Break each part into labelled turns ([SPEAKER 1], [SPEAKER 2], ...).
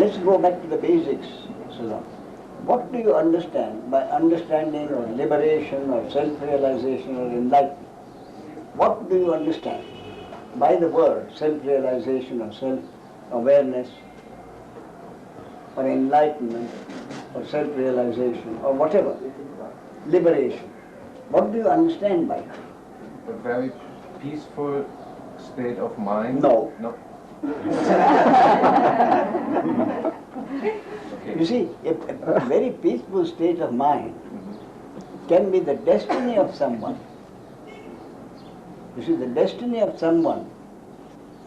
[SPEAKER 1] let's go back to the basics, Sudam. What do you understand by understanding or liberation or self-realization or enlightenment? What do you understand by the word self-realization or self-awareness or enlightenment or self-realization or whatever, liberation? What do you understand by it?
[SPEAKER 2] A very peaceful state of mind?
[SPEAKER 1] No.
[SPEAKER 2] No. Okay.
[SPEAKER 1] You see, a very peaceful state of mind can be the destiny of someone. You see, the destiny of someone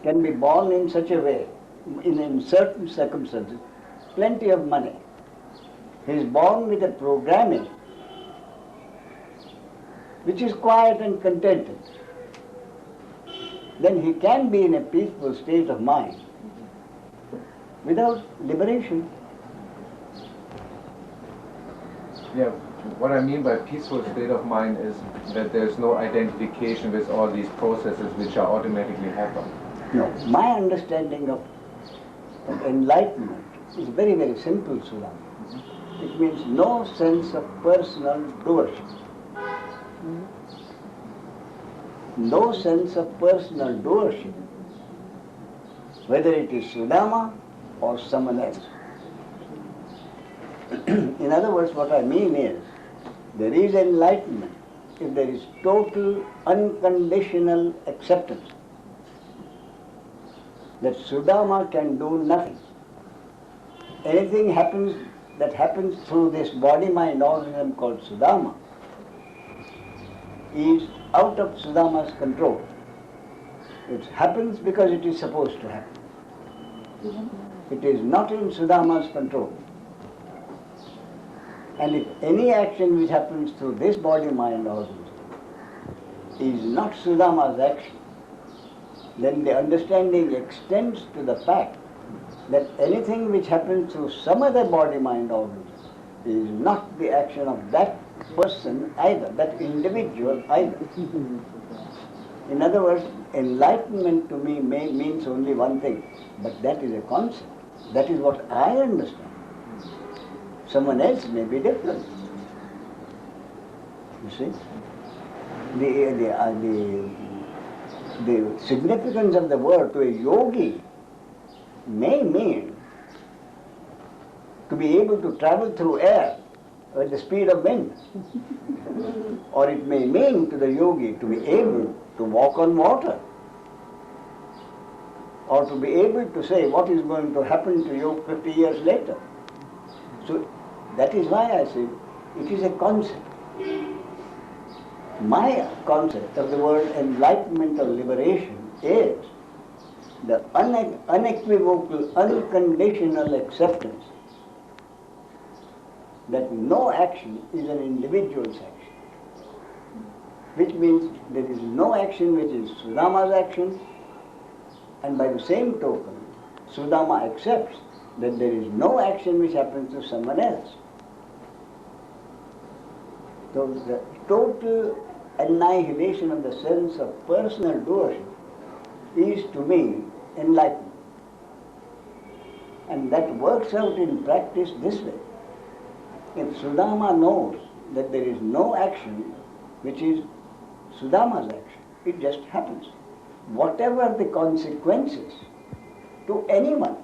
[SPEAKER 1] can be born in such a way, in certain circumstances, plenty of money. He is born with a programming which is quiet and contented. Then he can be in a peaceful state of mind without liberation.
[SPEAKER 2] Yeah, what I mean by peaceful state of mind is that there's no identification with all these processes which are automatically happen.
[SPEAKER 1] No, my understanding of enlightenment is very, very simple, Sudam. It means no sense of personal doership. No sense of personal doership, whether it is Sudama or someone else. In other words, what I mean is, there is enlightenment if there is total, unconditional acceptance that Sudama can do nothing. Anything that happens through this body-mind organism called Sudama is out of Sudama's control. It happens because it is supposed to happen. It is not in Sudama's control. And if any action which happens through this body-mind organism is not Sudama's action, then the understanding extends to the fact that anything which happens through some other body-mind organism is not the action of that person either, that individual either. In other words, enlightenment to me means only one thing, but that is a concept. That is what I understand. Someone else may be different. You see? The significance of the word to a yogi may mean to be able to travel through air at the speed of wind. Or it may mean to the yogi to be able to walk on water. Or to be able to say what is going to happen to you 50 years later. So that is why I say it is a concept. My concept of the word enlightenment or liberation is the unequivocal, unconditional acceptance that no action is an individual's action. Which means there is no action which is Sudama's action, and by the same token, Sudama accepts that there is no action which happens to someone else. So the total annihilation of the sense of personal doership is to me enlightenment. And that works out in practice this way. If Sudama knows that there is no action which is Sudama's action, it just happens. Whatever the consequences to anyone,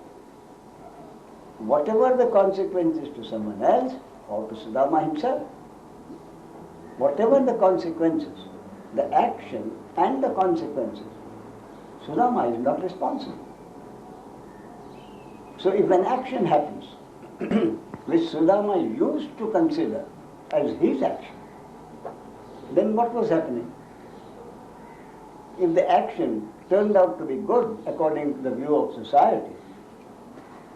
[SPEAKER 1] whatever the consequences to someone else or to Sudama himself, whatever the consequences, the action and the consequences, Sudama is not responsible. So if an action happens which Sudama used to consider as his action, then what was happening? If the action turned out to be good according to the view of society,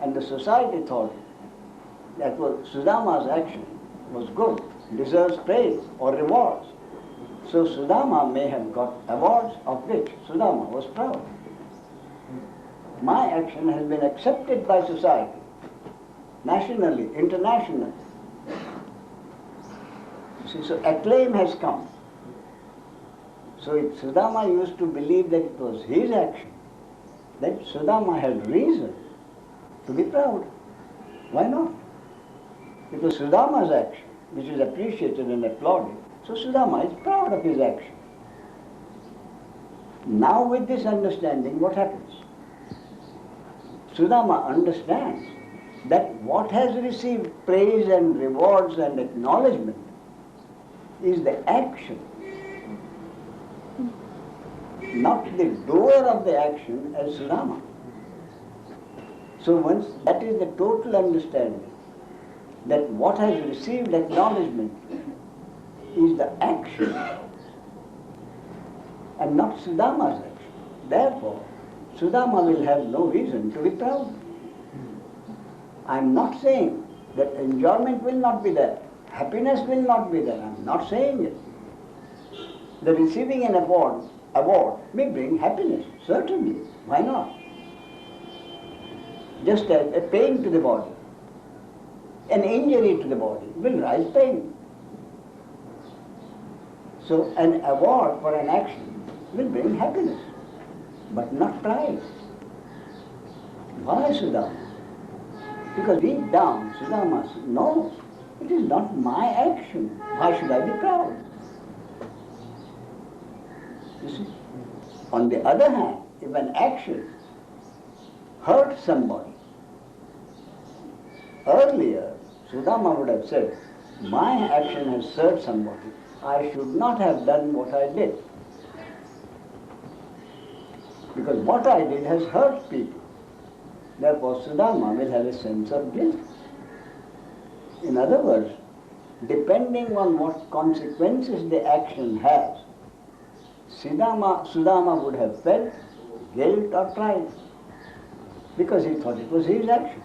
[SPEAKER 1] and the society thought that Sudama's action was good, deserves praise or rewards, so Sudama may have got awards of which Sudama was proud. My action has been accepted by society, nationally, internationally. See, so acclaim has come. So if Sudama used to believe that it was his action, then Sudama had reason to be proud. Why not? It was Sudama's action which is appreciated and applauded. So Sudama is proud of his action. Now with this understanding, what happens? Sudama understands that what has received praise and rewards and acknowledgement is the action, not the doer of the action as Sudama. So once that is the total understanding, that what has received acknowledgement is the action and not Sudama's action. Therefore, Sudama will have no reason to be proud. I am not saying that enjoyment will not be there, happiness will not be there. I am not saying it. The receiving an award may bring happiness, certainly. Why not? Just as a pain to the body, an injury to the body will rise pain. So an award for an action will bring happiness, but not pride. Why Sudama? Because deep down Sudama knows it is not my action. Why should I be proud? You see? On the other hand, if an action hurts somebody, earlier Sudama would have said, my action has hurt somebody. I should not have done what I did. Because what I did has hurt people. Therefore Sudama will have a sense of guilt. In other words, depending on what consequences the action has, Sudama would have felt guilt or pride because he thought it was his action.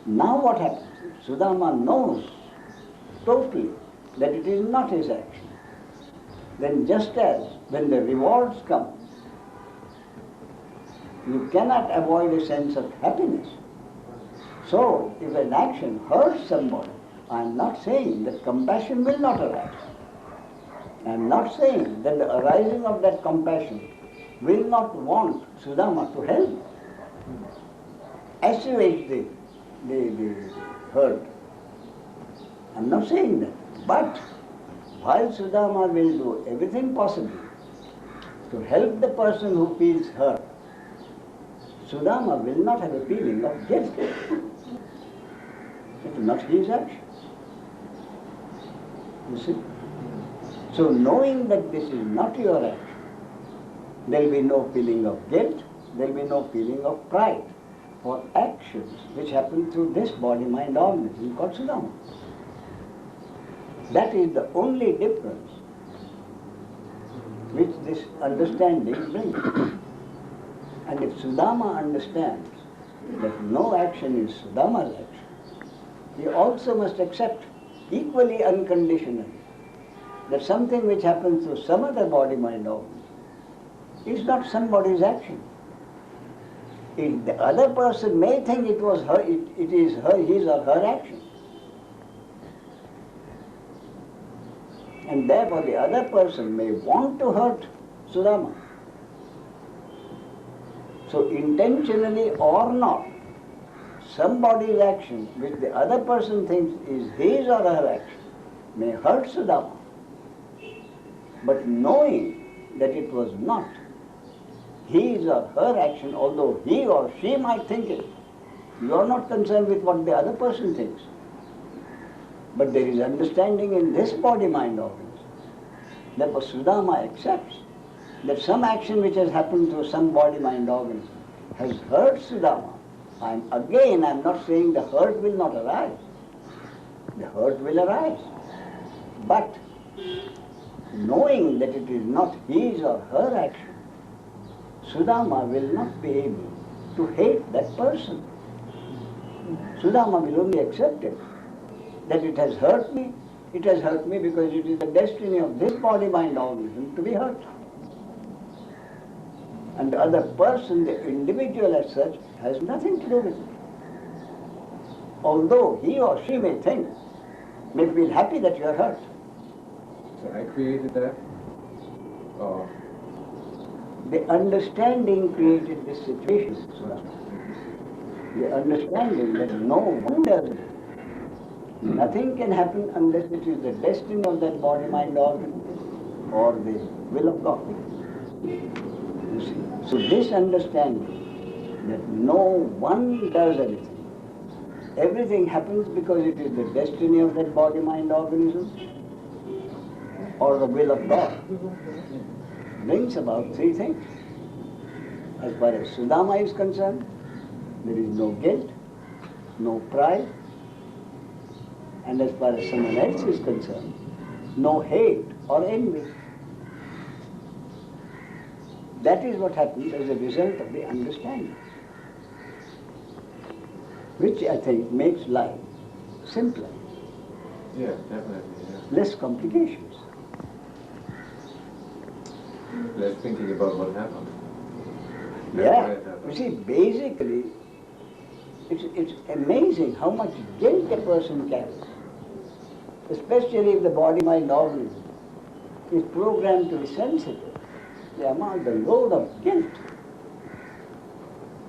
[SPEAKER 1] Now what happens? Sudama knows totally that it is not his action. Then just as when the rewards come, you cannot avoid a sense of happiness. So if an action hurts somebody, I am not saying that compassion will not arise. I am not saying that the arising of that compassion will not want Sudama to help, assuage the hurt. I am not saying that. But while Sudama will do everything possible to help the person who feels hurt, Sudama will not have a feeling of guilt. It is not his action. You see? So knowing that this is not your action, there will be no feeling of guilt, there will be no feeling of pride for actions which happen through this body, mind, organism called Sudama. That is the only difference which this understanding brings. And if Sudama understands that no action is Sudama's action, he also must accept equally unconditionally that something which happens through some other body, mind, organism is not somebody's action. If the other person may think it was her, it is his or her action. And therefore the other person may want to hurt Sudama. So intentionally or not, somebody's action which the other person thinks is his or her action may hurt Sudama. But knowing that it was not his or her action, although he or she might think it, you are not concerned with what the other person thinks. But there is understanding in this body, mind, organism. Therefore Sudama accepts that some action which has happened through some body, mind, organism has hurt Sudama. I am not saying the hurt will not arise. The hurt will arise. But knowing that it is not his or her action, Sudama will not be able to hate that person. Sudama will only accept it. That it has hurt me because it is the destiny of this body, mind, organism to be hurt. And the other person, the individual as such, has nothing to do with it. Although he or she may feel happy that you are hurt.
[SPEAKER 2] So I created that? Or
[SPEAKER 1] The understanding created this situation. The understanding that no one does it. Nothing can happen unless it is the destiny of that body, mind, organ, or the will of God. You see. So this understanding that no one does anything. Everything happens because it is the destiny of that body, mind, organism, or the will of God, brings about three things. As far as Sudama is concerned, there is no guilt, no pride, and as far as someone else is concerned, no hate or envy. That is what happens as a result of the understanding, which I think makes life simpler,
[SPEAKER 2] Yeah, definitely. Yeah.
[SPEAKER 1] less complications.
[SPEAKER 2] Less thinking about what happened.
[SPEAKER 1] Yeah, you see, basically, it's amazing how much guilt a person carries, especially if the body, mind, organism is programmed to be sensitive. The amount, the load of guilt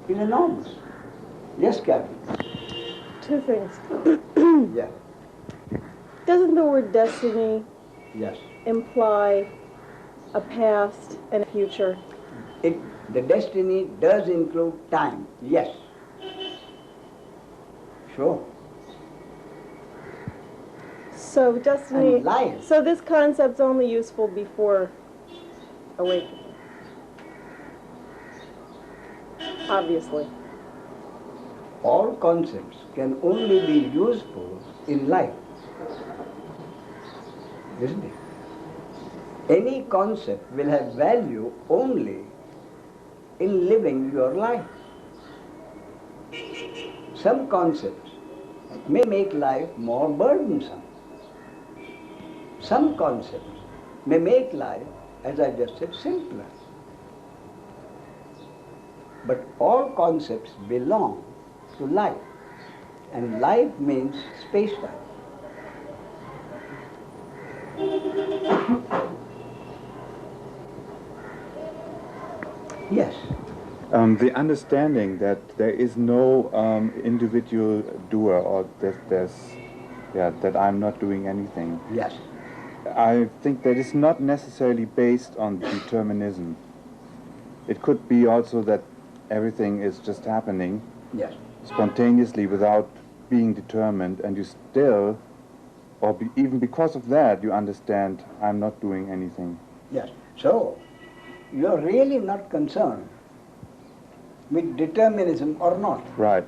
[SPEAKER 1] is enormous. Yes, Captain?
[SPEAKER 3] Two things.
[SPEAKER 1] Yeah.
[SPEAKER 3] Doesn't the word destiny
[SPEAKER 1] Yes.
[SPEAKER 3] imply a past and a future?
[SPEAKER 1] The destiny does include time. Yes. Sure.
[SPEAKER 3] So destiny.
[SPEAKER 1] And life.
[SPEAKER 3] So this concept's only useful before awakening. Obviously.
[SPEAKER 1] All concepts can only be useful in life, isn't it? Any concept will have value only in living your life. Some concepts may make life more burdensome. Some concepts may make life, as I just said, simpler. But all concepts belong to life, and life means space-time. Yes.
[SPEAKER 4] The understanding that there is no individual doer, or that I'm not doing anything.
[SPEAKER 1] Yes.
[SPEAKER 4] I think that is not necessarily based on determinism. It could be also that everything is just happening
[SPEAKER 1] Yes.
[SPEAKER 4] spontaneously without being determined, and you still, even because of that, you understand I'm not doing anything.
[SPEAKER 1] Yes. So, you're really not concerned with determinism or not.
[SPEAKER 4] Right.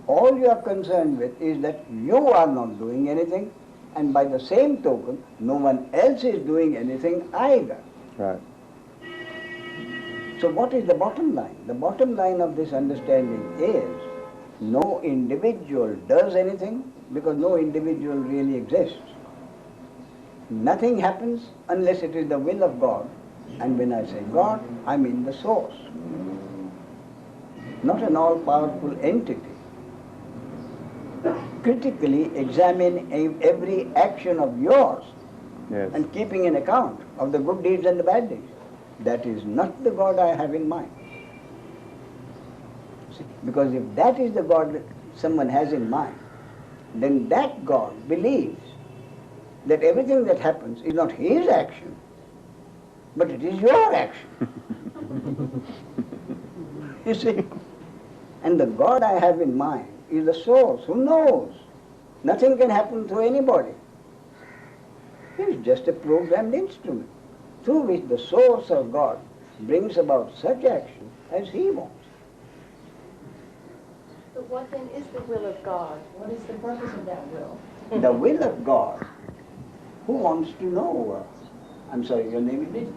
[SPEAKER 1] All you are concerned with is that you are not doing anything, and by the same token, no one else is doing anything either.
[SPEAKER 4] Right.
[SPEAKER 1] So what is the bottom line? The bottom line of this understanding is no individual does anything because no individual really exists. Nothing happens unless it is the will of God, and when I say God, I mean the source, not an all-powerful entity. Critically examine every action of yours
[SPEAKER 4] Yes.
[SPEAKER 1] and keeping an account of the good deeds and the bad deeds. That is not the God I have in mind. See? Because if that is the God that someone has in mind, then that God believes that everything that happens is not his action, but it is your action. You see? And the God I have in mind is the source who knows. Nothing can happen through anybody. He is just a programmed instrument through which the source of God brings about such action as he wants.
[SPEAKER 5] But what then is the will of God? What is the purpose of that will?
[SPEAKER 1] The will of God, who wants to know? I'm sorry, your name is?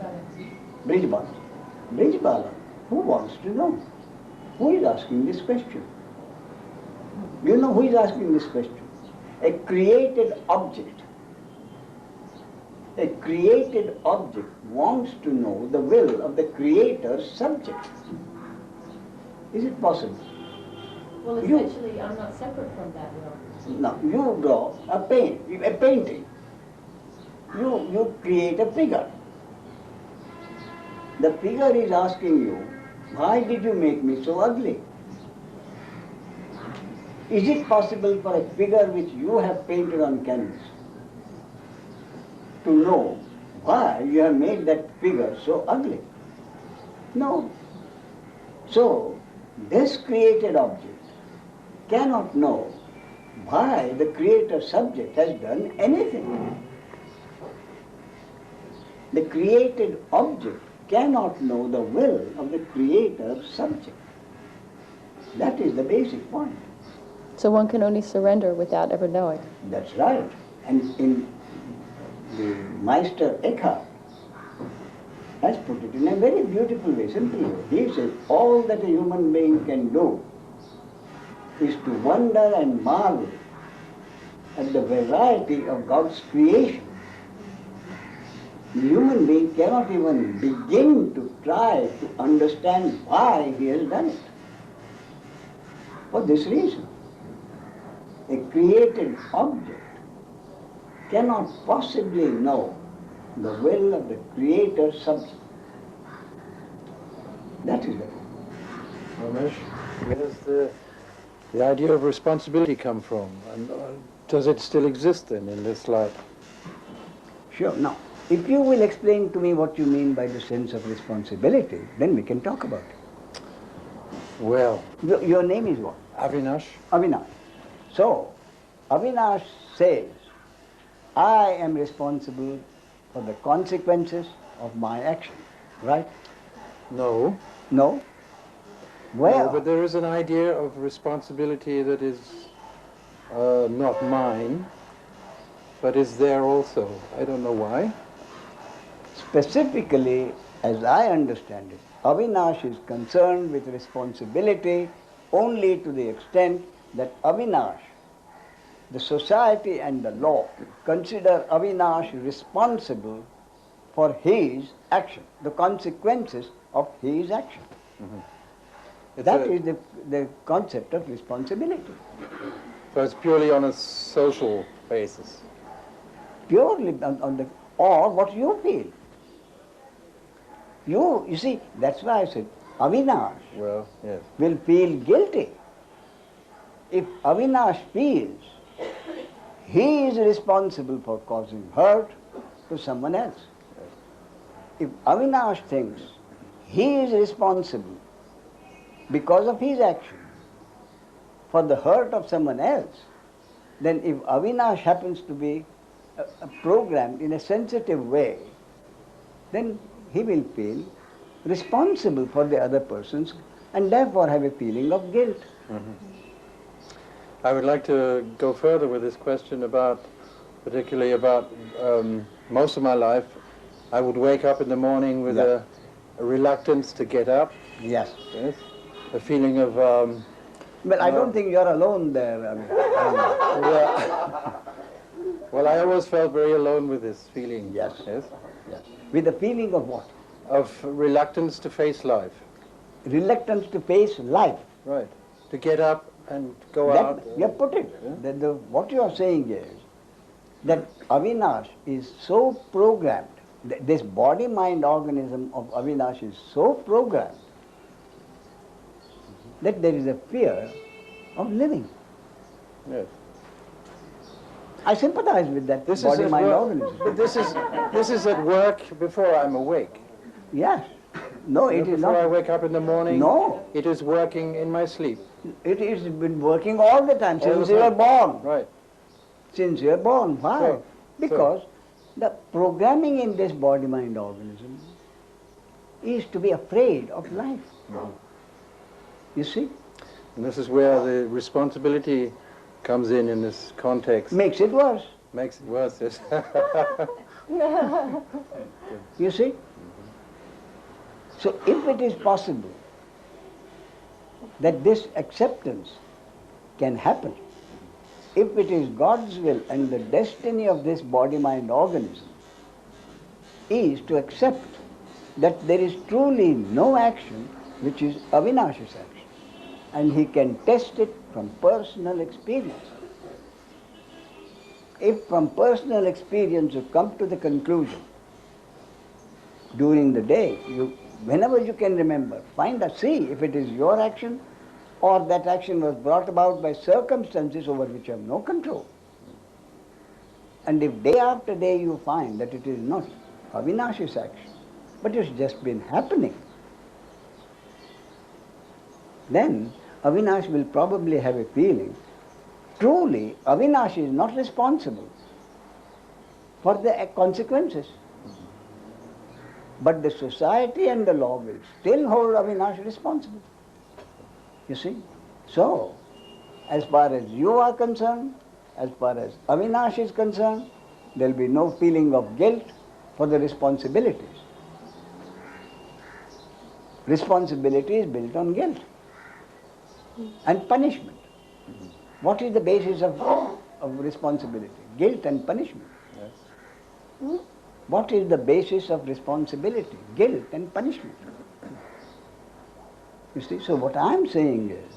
[SPEAKER 1] Brijbala. Brijbala, who wants to know? Who is asking this question? You know who is asking this question? A created object. A created object wants to know the will of the creator's subject. Is it possible?
[SPEAKER 5] Well, essentially, I'm not separate from that will.
[SPEAKER 1] Now, you draw a painting. You create a figure. The figure is asking you, why did you make me so ugly? Is it possible for a figure which you have painted on canvas to know why you have made that figure so ugly? No. So, this created object cannot know why the creator subject has done anything. The created object cannot know the will of the creator subject. That is the basic point.
[SPEAKER 6] So one can only surrender without ever knowing.
[SPEAKER 1] That's right. And in the Meister Eckhart has put it in a very beautiful way, simply. He says, all that a human being can do is to wonder and marvel at the variety of God's creation. The human being cannot even begin to try to understand why he has done it. For this reason, a created object cannot possibly know the will of the creator subject. That is it.
[SPEAKER 7] Ramesh, where does the idea of responsibility come from? And does it still exist then in this life?
[SPEAKER 1] Sure. Now, if you will explain to me what you mean by the sense of responsibility, then we can talk about it.
[SPEAKER 7] Well,
[SPEAKER 1] Your name is what?
[SPEAKER 7] Avinash.
[SPEAKER 1] Avinash. So, Avinash says, I am responsible for the consequences of my action. Right?
[SPEAKER 7] No.
[SPEAKER 1] No? Well,
[SPEAKER 7] No, but there is an idea of responsibility that is not mine, but is there also. I don't know why.
[SPEAKER 1] specifically, as I understand it, Avinash is concerned with responsibility only to the extent that Avinash, the society and the law, consider Avinash responsible for his action, the consequences of his action.
[SPEAKER 7] It's
[SPEAKER 1] That is the concept of responsibility.
[SPEAKER 7] So it's purely on a social basis.
[SPEAKER 1] Purely on the, or what you feel. You see, that's why I said Avinash
[SPEAKER 7] Well, yes.
[SPEAKER 1] will feel guilty. If Avinash feels he is responsible for causing hurt to someone else, if Avinash thinks he is responsible because of his action for the hurt of someone else, then if Avinash happens to be programmed in a sensitive way, then he will feel responsible for the other person's and therefore have a feeling of guilt.
[SPEAKER 7] I would like to go further with this question about, particularly about most of my life, I would wake up in the morning with a reluctance to get up.
[SPEAKER 1] Yes.
[SPEAKER 7] Yes. A feeling of...
[SPEAKER 1] Well, I don't think you're alone there. I mean,
[SPEAKER 7] well, I always felt very alone with this feeling.
[SPEAKER 1] Yes.
[SPEAKER 7] Yes.
[SPEAKER 1] yes. With the feeling of what?
[SPEAKER 7] Of reluctance to face life.
[SPEAKER 1] Reluctance to face life.
[SPEAKER 7] Right. To get up and go
[SPEAKER 1] That,
[SPEAKER 7] out.
[SPEAKER 1] you have put it.
[SPEAKER 7] Yeah.
[SPEAKER 1] What you are saying is that Avinash is so programmed, this body-mind organism of Avinash is so programmed that there is a fear of living.
[SPEAKER 7] Yes.
[SPEAKER 1] I sympathize with that
[SPEAKER 7] This is at
[SPEAKER 1] body-mind
[SPEAKER 7] work,
[SPEAKER 1] organism.
[SPEAKER 7] but this is at work before I'm awake.
[SPEAKER 1] Yes. No, it is
[SPEAKER 7] Before I
[SPEAKER 1] not.
[SPEAKER 7] wake up in the morning,
[SPEAKER 1] No.
[SPEAKER 7] it is working in my sleep.
[SPEAKER 1] It has been working all the time,
[SPEAKER 7] All the
[SPEAKER 1] since you were
[SPEAKER 7] time.
[SPEAKER 1] born.
[SPEAKER 7] Right.
[SPEAKER 1] Since you are born. Why?
[SPEAKER 7] So-
[SPEAKER 1] Because the programming in this body-mind organism is to be afraid of life. You see?
[SPEAKER 7] And this is where the responsibility comes in this context.
[SPEAKER 1] Makes it worse.
[SPEAKER 7] Makes it worse, yes.
[SPEAKER 1] You see? So if it is possible that this acceptance can happen, if it is God's will and the destiny of this body-mind organism is to accept that there is truly no action which is Avinash's action, and he can test it from personal experience. If from personal experience you come to the conclusion during the day, whenever you can remember, see if it is your action or that action was brought about by circumstances over which you have no control. And if day after day you find that it is not Avinashi's action, but it's just been happening, then Avinash will probably have a feeling, truly Avinash is not responsible for the consequences. But the society and the law will still hold Avinash responsible. You see? So, as far as you are concerned, as far as Avinash is concerned, there will be no feeling of guilt for the responsibilities. Responsibility is built on guilt and punishment. What is the basis of responsibility? Guilt and punishment.
[SPEAKER 7] Yes.
[SPEAKER 1] What is the basis of responsibility? Guilt and punishment. You see, so what I am saying is,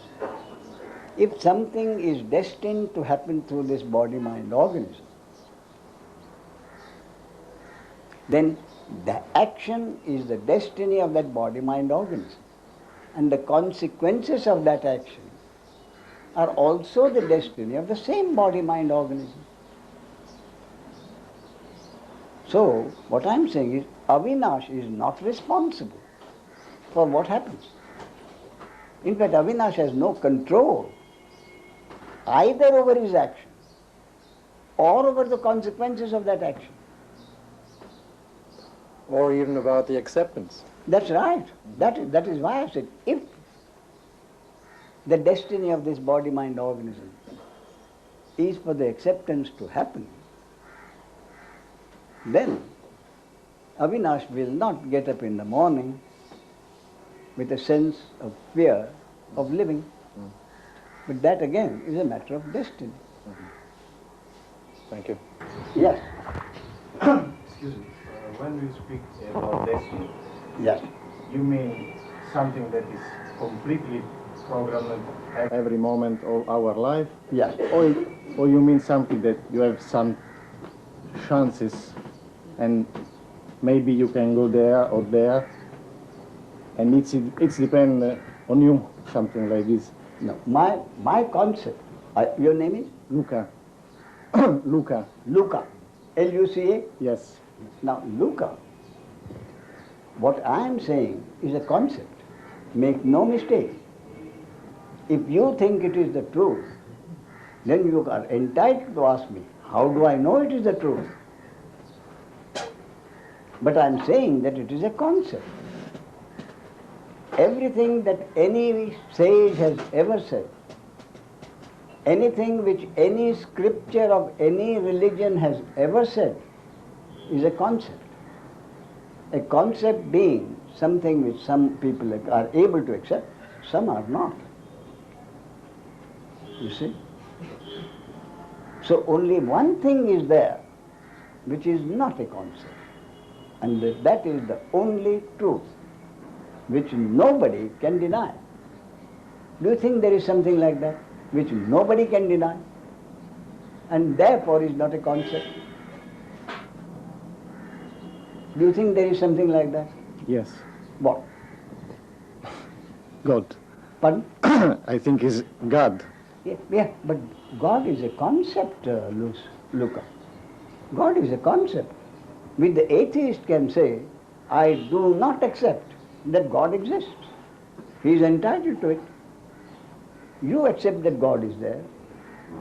[SPEAKER 1] if something is destined to happen through this body-mind organism, then the action is the destiny of that body-mind organism. And the consequences of that action are also the destiny of the same body-mind organism. So, what I am saying is, Avinash is not responsible for what happens. In fact, Avinash has no control either over his action or over the consequences of that action.
[SPEAKER 7] Or even about the acceptance.
[SPEAKER 1] That's right. That is why I said, if the destiny of this body-mind organism is for the acceptance to happen, then Avinash will not get up in the morning with a sense of fear of living. But that again is a matter of destiny.
[SPEAKER 7] Thank you.
[SPEAKER 1] Yes.
[SPEAKER 8] Excuse me. When you speak about destiny,
[SPEAKER 1] Yes.
[SPEAKER 8] you mean something that is completely programmed every moment of our life?
[SPEAKER 1] Yes.
[SPEAKER 8] Or you mean something that you have some chances and maybe you can go there or there and it's depend on you, something like this?
[SPEAKER 1] No. My concept, your name is?
[SPEAKER 8] Luca. Luca.
[SPEAKER 1] Luca. L-U-C-A?
[SPEAKER 8] Yes.
[SPEAKER 1] Now, Luca, what I am saying is a concept. Make no mistake. If you think it is the truth, then you are entitled to ask me, how do I know it is the truth? But I am saying that it is a concept. Everything that any sage has ever said, anything which any scripture of any religion has ever said, is a concept. A concept being something which some people are able to accept, some are not. You see? So only one thing is there which is not a concept, and that is the only truth which nobody can deny. Do you think there is something like that which nobody can deny and therefore is not a concept? Do you think there is something like that?
[SPEAKER 8] Yes.
[SPEAKER 1] What?
[SPEAKER 8] God.
[SPEAKER 1] Pardon?
[SPEAKER 8] I think is God.
[SPEAKER 1] Yeah, but God is a concept, Luca. God is a concept. Which the atheist can say, I do not accept that God exists. He is entitled to it. You accept that God is there.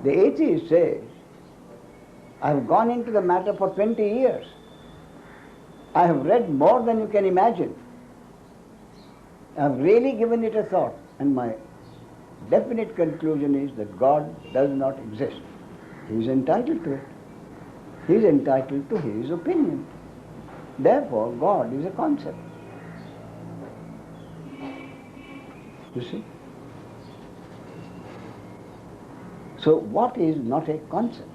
[SPEAKER 1] The atheist says, I have gone into the matter for 20 years. I have read more than you can imagine. I have really given it a thought, and my definite conclusion is that God does not exist. He is entitled to it. He is entitled to his opinion. Therefore, God is a concept. You see? So what is not a concept?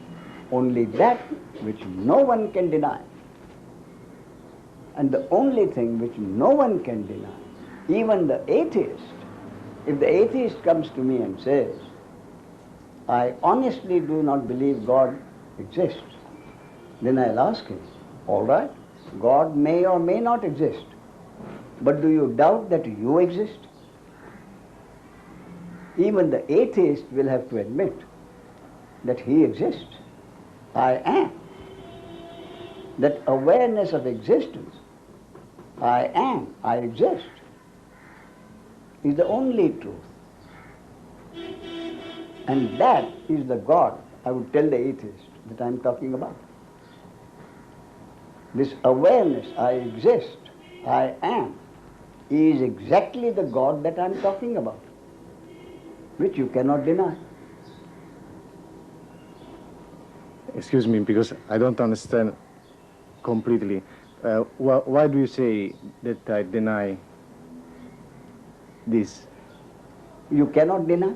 [SPEAKER 1] Only that which no one can deny. And the only thing which no one can deny, even the atheist, if the atheist comes to me and says, I honestly do not believe God exists, then I'll ask him, all right, God may or may not exist, but do you doubt that you exist? Even the atheist will have to admit that he exists. I am. That awareness of existence, I am, I exist, is the only truth. And that is the God, I would tell the atheist, that I'm talking about. This awareness, I exist, I am, is exactly the God that I'm talking about, which you cannot deny.
[SPEAKER 8] Excuse me, because I don't understand completely. Why do you say that I deny this?
[SPEAKER 1] You cannot deny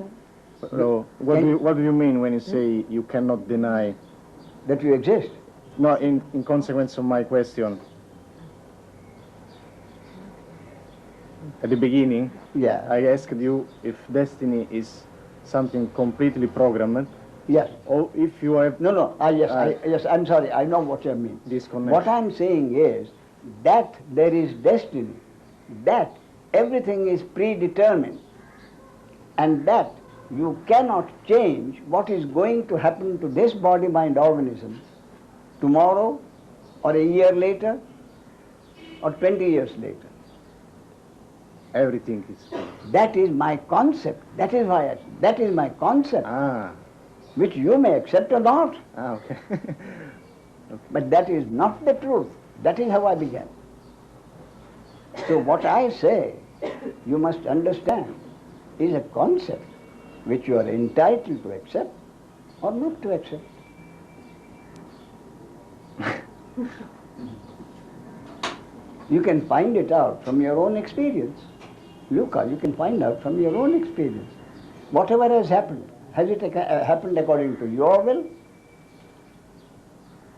[SPEAKER 8] What do you mean when you say you cannot deny?
[SPEAKER 1] that you exist.
[SPEAKER 8] No, in consequence of my question. At the beginning,
[SPEAKER 1] Yeah.
[SPEAKER 8] I asked you if destiny is something completely programmed,
[SPEAKER 1] Yes.
[SPEAKER 8] or if you have
[SPEAKER 1] No. Yes, I'm sorry. I know what you mean.
[SPEAKER 8] disconnection.
[SPEAKER 1] What I'm saying is that there is destiny, that everything is predetermined, and that you cannot change what is going to happen to this body, mind, organism tomorrow, or a year later, or 20 years later.
[SPEAKER 8] Everything is.
[SPEAKER 1] That is my concept. That is my concept, which you may accept or not.
[SPEAKER 8] Okay.
[SPEAKER 1] But that is not the truth. That is how I began. So what I say, you must understand, is a concept which you are entitled to accept or not to accept. You can find it out from your own experience. Luca, you can find out from your own experience. Whatever has happened, has it happened according to your will?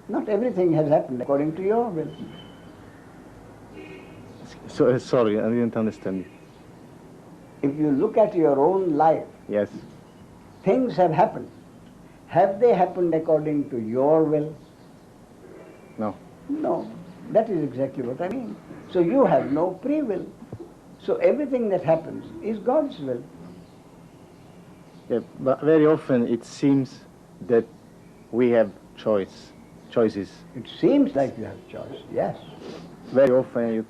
[SPEAKER 1] Not everything has happened according to your will.
[SPEAKER 8] So, sorry, I didn't understand.
[SPEAKER 1] If you look at your own life,
[SPEAKER 8] Yes.
[SPEAKER 1] things have happened. Have they happened according to your will?
[SPEAKER 8] No.
[SPEAKER 1] No. That is exactly what I mean. So you have no free will. So everything that happens is God's will.
[SPEAKER 8] Yeah, but very often it seems that we have choices.
[SPEAKER 1] It seems like you have choice, yes.
[SPEAKER 8] Very often you,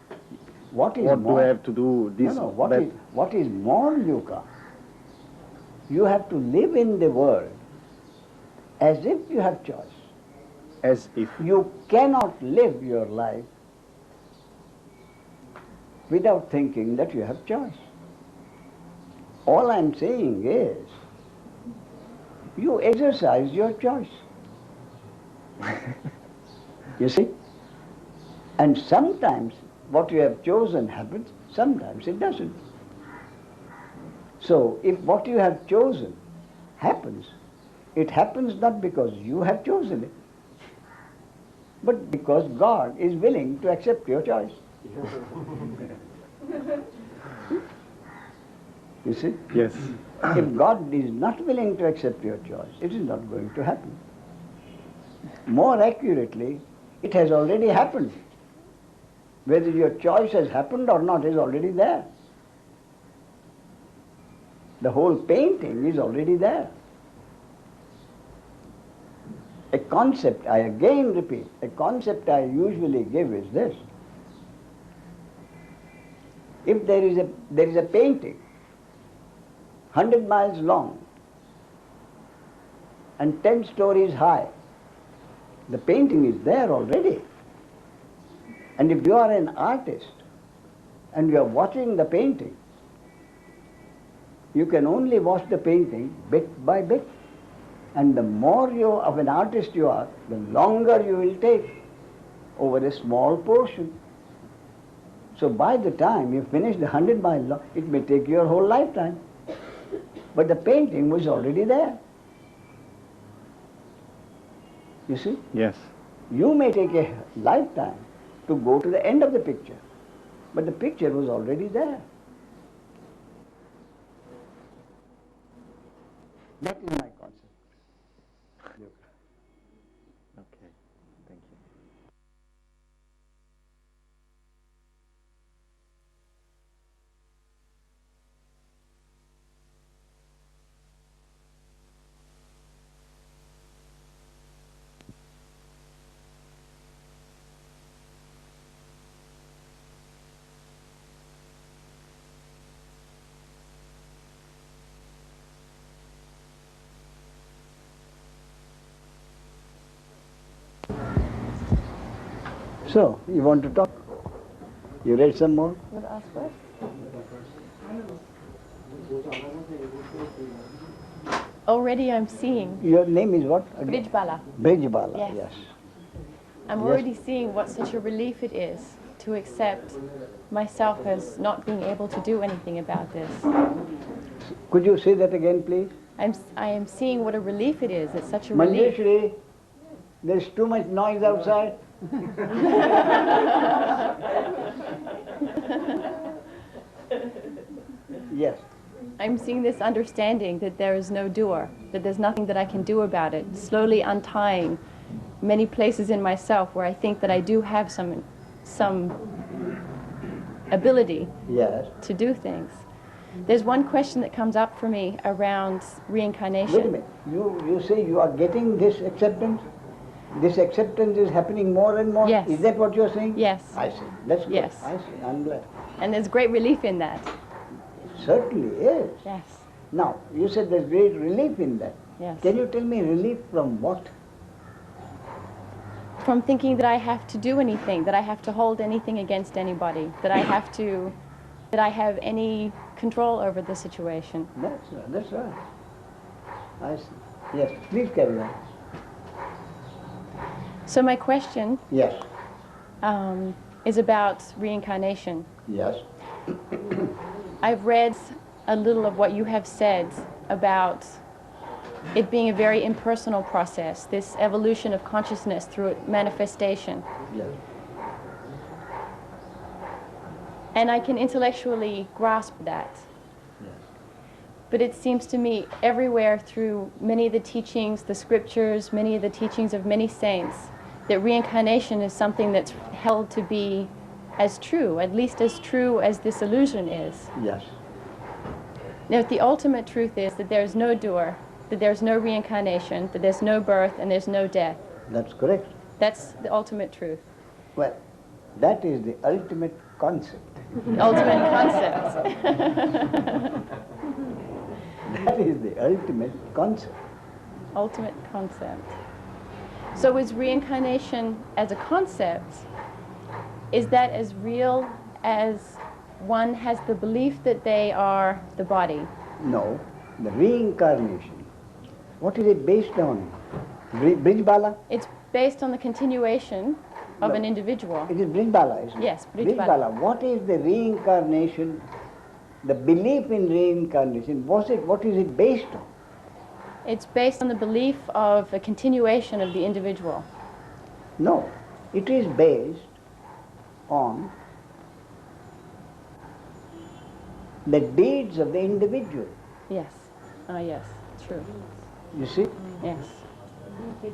[SPEAKER 1] What is
[SPEAKER 8] what
[SPEAKER 1] more?
[SPEAKER 8] do I have to do? This,
[SPEAKER 1] No,
[SPEAKER 8] that.
[SPEAKER 1] what is more, Luca? You have to live in the world as if you have choice.
[SPEAKER 8] As if.
[SPEAKER 1] You cannot live your life without thinking that you have choice. All I'm saying is, you exercise your choice. You see? And sometimes what you have chosen happens, sometimes it doesn't. So if what you have chosen happens, it happens not because you have chosen it, but because God is willing to accept your choice. You see?
[SPEAKER 8] Yes.
[SPEAKER 1] If God is not willing to accept your choice, it is not going to happen. More accurately, it has already happened. Whether your choice has happened or not is already there. The whole painting is already there. A concept, I again repeat, a concept I usually give is this. If there is a painting 100 miles long and 10 stories high, the painting is there already. And if you are an artist and you are watching the painting, you can only watch the painting bit by bit. And the more of an artist you are, the longer you will take over a small portion. So by the time you finish the 100-mile long, it may take your whole lifetime. But the painting was already there. You see?
[SPEAKER 8] Yes.
[SPEAKER 1] You may take a lifetime to go to the end of the picture, but the picture was already there. That is my concept.
[SPEAKER 8] Okay. Thank you.
[SPEAKER 1] So, you want to talk? You read some more?
[SPEAKER 6] You want to ask first? Already I'm seeing
[SPEAKER 1] Your name is what? Again?
[SPEAKER 6] Brijbala.
[SPEAKER 1] Brijbala,
[SPEAKER 6] Yes.
[SPEAKER 1] yes.
[SPEAKER 6] I'm
[SPEAKER 1] Yes.
[SPEAKER 6] already seeing what such a relief it is to accept myself as not being able to do anything about this.
[SPEAKER 1] Could you say that again, please?
[SPEAKER 6] I am seeing what a relief it is. It's such a relief.
[SPEAKER 1] Manjushri, there's too much noise outside. Yes.
[SPEAKER 6] I'm seeing this understanding that there is no doer, that there's nothing that I can do about it, slowly untying many places in myself where I think that I do have some ability
[SPEAKER 1] Yes.
[SPEAKER 6] to do things. There's one question that comes up for me around reincarnation.
[SPEAKER 1] Wait a minute. You say you are getting this acceptance? This acceptance is happening more and more?
[SPEAKER 6] Yes.
[SPEAKER 1] Is that what you're saying?
[SPEAKER 6] Yes.
[SPEAKER 1] I see. That's good.
[SPEAKER 6] Yes.
[SPEAKER 1] I see. I'm glad.
[SPEAKER 6] And there's great relief in that.
[SPEAKER 1] Certainly is.
[SPEAKER 6] Yes.
[SPEAKER 1] Now, you said there's great relief in that.
[SPEAKER 6] Yes.
[SPEAKER 1] Can you tell me relief from what?
[SPEAKER 6] From thinking that I have to do anything, that I have to hold anything against anybody, that I have any control over the situation.
[SPEAKER 1] That's right. I see. Yes, please carry on.
[SPEAKER 6] So my question
[SPEAKER 1] Yes.
[SPEAKER 6] is about reincarnation.
[SPEAKER 1] Yes.
[SPEAKER 6] I've read a little of what you have said about it being a very impersonal process, this evolution of consciousness through manifestation.
[SPEAKER 1] Yes.
[SPEAKER 6] And I can intellectually grasp that.
[SPEAKER 1] Yes.
[SPEAKER 6] But it seems to me everywhere through many of the teachings, the scriptures, many of the teachings of many saints, that reincarnation is something that's held to be as true, at least as true as this illusion is.
[SPEAKER 1] Yes.
[SPEAKER 6] Now, the ultimate truth is that there's no doer, that there's no reincarnation, that there's no birth, and there's no death.
[SPEAKER 1] That's correct.
[SPEAKER 6] That's the ultimate truth,
[SPEAKER 1] Well, that is the ultimate concept.
[SPEAKER 6] the ultimate concept.
[SPEAKER 1] That is the ultimate concept.
[SPEAKER 6] Ultimate concept. So is reincarnation as a concept, is that as real as one has the belief that they are the body?
[SPEAKER 1] No, the reincarnation. What is it based on? Brijbala?
[SPEAKER 6] It's based on the continuation of
[SPEAKER 1] No.
[SPEAKER 6] an individual.
[SPEAKER 1] It is Brijbala, isn't it?
[SPEAKER 6] Yes, Brijbala.
[SPEAKER 1] What is the reincarnation, the belief in reincarnation? What is it based on?
[SPEAKER 6] It's based on the belief of a continuation of the individual.
[SPEAKER 1] No, it is based on the deeds of the individual.
[SPEAKER 6] Yes. Yes, true.
[SPEAKER 1] You see,
[SPEAKER 6] Yes.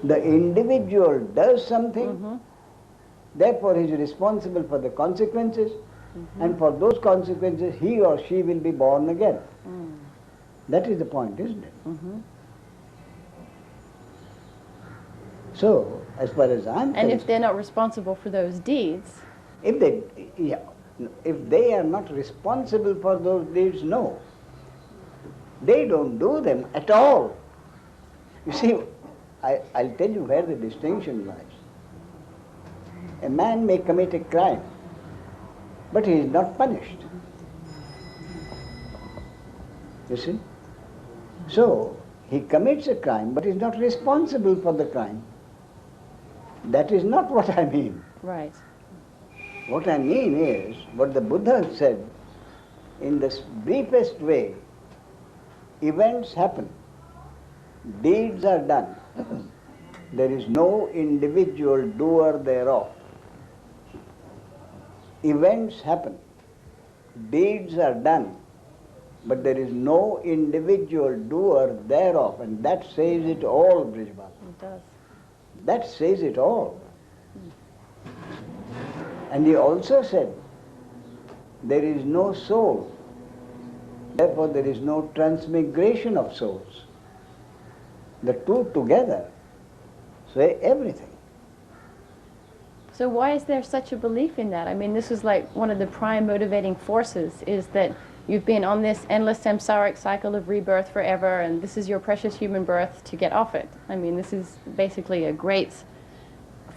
[SPEAKER 1] the individual does something, therefore he is responsible for the consequences, and for those consequences he or she will be born again. That is the point, isn't it? So, as far as I'm
[SPEAKER 6] And if
[SPEAKER 1] concerned,
[SPEAKER 6] they're not responsible for those deeds,
[SPEAKER 1] if they are not responsible for those deeds, no. They don't do them at all. You see, I'll tell you where the distinction lies. A man may commit a crime, but he is not punished. You see? So, he commits a crime, but is not responsible for the crime. That is not what I mean.
[SPEAKER 6] right.
[SPEAKER 1] What I mean is, what the Buddha said, in the briefest way, events happen, deeds are done, there is no individual doer thereof. Events happen, deeds are done, but there is no individual doer thereof, and that says it all, Brijbala.
[SPEAKER 6] It does.
[SPEAKER 1] That says it all. And he also said, there is no soul, therefore there is no transmigration of souls. The two together say everything.
[SPEAKER 6] So why is there such a belief in that? I mean, this is like one of the prime motivating forces, is that you've been on this endless samsaric cycle of rebirth forever, and this is your precious human birth to get off it. I mean, this is basically a great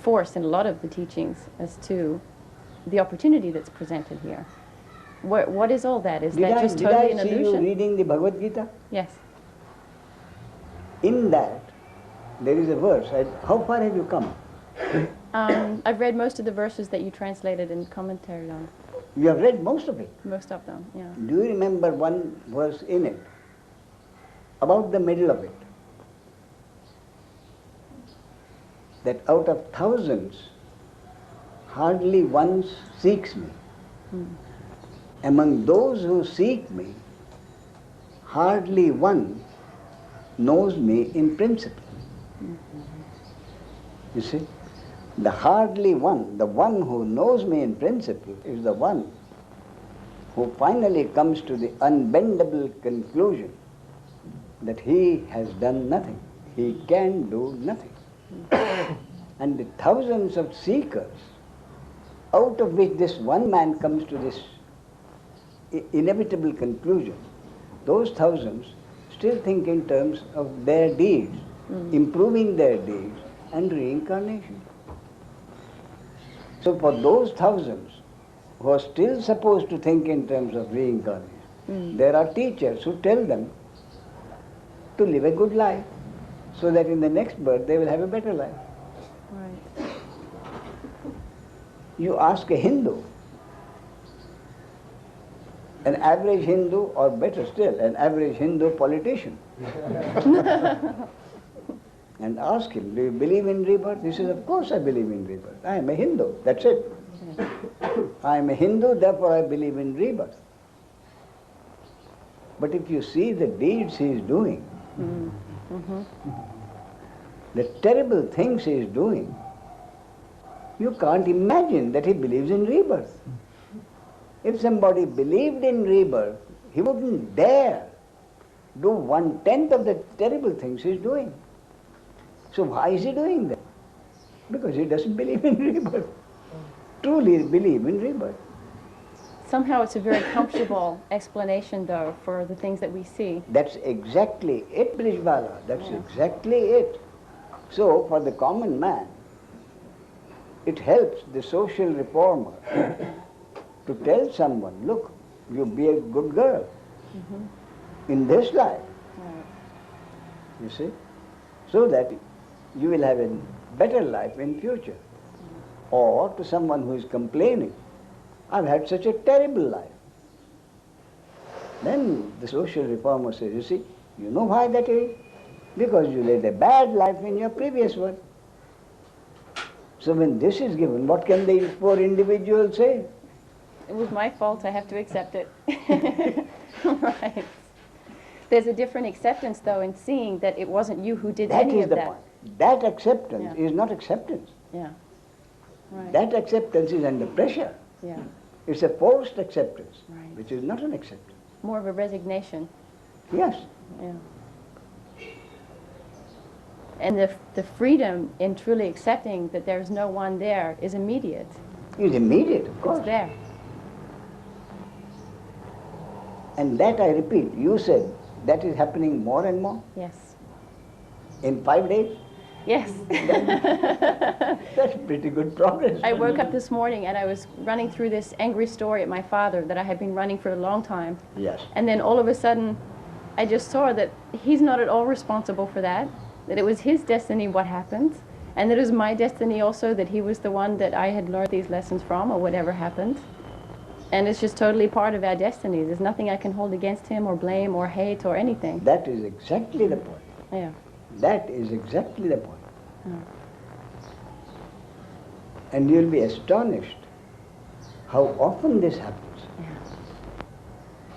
[SPEAKER 6] force in a lot of the teachings as to the opportunity that's presented here. What is all that? Is that just totally an
[SPEAKER 1] Did I see
[SPEAKER 6] illusion?
[SPEAKER 1] you reading the Bhagavad Gita?
[SPEAKER 6] Yes.
[SPEAKER 1] In that, there is a verse. How far have you come?
[SPEAKER 6] I've read most of the verses that you translated and commented on.
[SPEAKER 1] You have read most of it.
[SPEAKER 6] Most of them, yeah.
[SPEAKER 1] Do you remember one verse in it? About the middle of it. That out of thousands, hardly one seeks me. Among those who seek me, hardly one knows me in principle. You see? The hardly one, the one who knows me in principle, is the one who finally comes to the unbendable conclusion that he has done nothing. He can do nothing. And the thousands of seekers, out of which this one man comes to this inevitable conclusion, those thousands still think in terms of their deeds, improving their deeds and reincarnation. So for those thousands who are still supposed to think in terms of reincarnation, there are teachers who tell them to live a good life so that in the next birth they will have a better life.
[SPEAKER 6] Right.
[SPEAKER 1] You ask a Hindu, an average Hindu, or better still, an average Hindu politician, and ask him, do you believe in rebirth? He says, of course I believe in rebirth. I am a Hindu, that's it. I am a Hindu, therefore I believe in rebirth. But if you see the deeds he is doing, the terrible things he is doing, you can't imagine that he believes in rebirth. If somebody believed in rebirth, he wouldn't dare do 1/10 of the terrible things he's doing. So why is he doing that? Because he doesn't believe in rebirth. Truly believe in rebirth.
[SPEAKER 6] Somehow it's a very comfortable explanation, though, for the things that we see.
[SPEAKER 1] That's exactly it, Brijbala. That's exactly it. So for the common man, it helps the social reformer to tell someone, look, you be a good girl in this life, you see, so that you will have a better life in future. Or to someone who is complaining, I've had such a terrible life. Then the social reformer says, you see, you know why that is? Because you led a bad life in your previous one. So when this is given, what can the poor individual say?
[SPEAKER 6] It was my fault, I have to accept it. Right. There's a different acceptance, though, in seeing that it wasn't you who did any of that.
[SPEAKER 1] That is the point. That acceptance is not acceptance.
[SPEAKER 6] Yeah. Right.
[SPEAKER 1] That acceptance is under pressure.
[SPEAKER 6] Yeah.
[SPEAKER 1] It's a forced acceptance,
[SPEAKER 6] Right.
[SPEAKER 1] which is not an acceptance.
[SPEAKER 6] More of a resignation.
[SPEAKER 1] Yes.
[SPEAKER 6] Yeah. And the freedom in truly accepting that there's no one there is immediate.
[SPEAKER 1] It's immediate, of course.
[SPEAKER 6] It's there.
[SPEAKER 1] And that, I repeat, you said that is happening more and more
[SPEAKER 6] Yes.
[SPEAKER 1] in 5 days.
[SPEAKER 6] Yes.
[SPEAKER 1] That's pretty good progress.
[SPEAKER 6] I woke up this morning and I was running through this angry story at my father that I had been running for a long time.
[SPEAKER 1] Yes.
[SPEAKER 6] And then all of a sudden, I just saw that he's not at all responsible for that it was his destiny what happened, and that it was my destiny also that he was the one that I had learned these lessons from, or whatever happened. And it's just totally part of our destiny. There's nothing I can hold against him or blame or hate or anything.
[SPEAKER 1] That is exactly the point.
[SPEAKER 6] Yeah.
[SPEAKER 1] That is exactly the point.
[SPEAKER 6] Yeah.
[SPEAKER 1] And you'll be astonished how often this happens.
[SPEAKER 6] Yeah.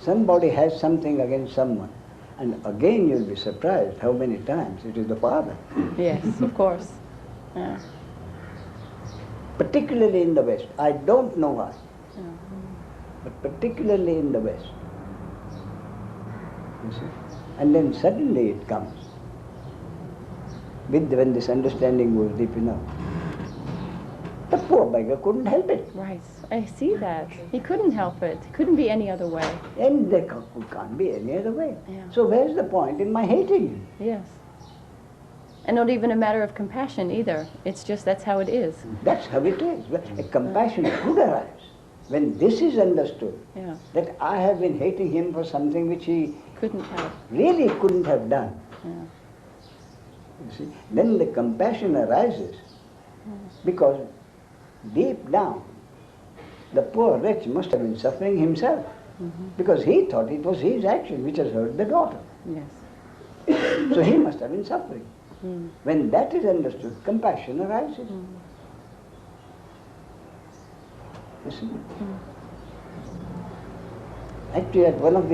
[SPEAKER 1] Somebody has something against someone, and again you'll be surprised how many times it is the father.
[SPEAKER 6] Yes, of course. Yeah.
[SPEAKER 1] Particularly in the West. I don't know why,
[SPEAKER 6] Yeah.
[SPEAKER 1] but particularly in the West. You see? And then suddenly it comes. When this understanding goes deep enough. The poor beggar couldn't help it.
[SPEAKER 6] Right. I see that. He couldn't help it. It couldn't be any other way.
[SPEAKER 1] And there can't be any other way.
[SPEAKER 6] Yeah.
[SPEAKER 1] So where's the point in my hating him?
[SPEAKER 6] Yes. And not even a matter of compassion either. It's just that's how it is.
[SPEAKER 1] That's how it is. A compassion could arise when this is understood,
[SPEAKER 6] Yeah.
[SPEAKER 1] that I have been hating him for something which he
[SPEAKER 6] Couldn't have.
[SPEAKER 1] really couldn't have done.
[SPEAKER 6] Yeah.
[SPEAKER 1] You see, then the compassion arises because deep down the poor wretch must have been suffering himself because he thought it was his action which has hurt the daughter.
[SPEAKER 6] Yes.
[SPEAKER 1] So he must have been suffering. When that is understood, compassion arises. You see? Actually, at one of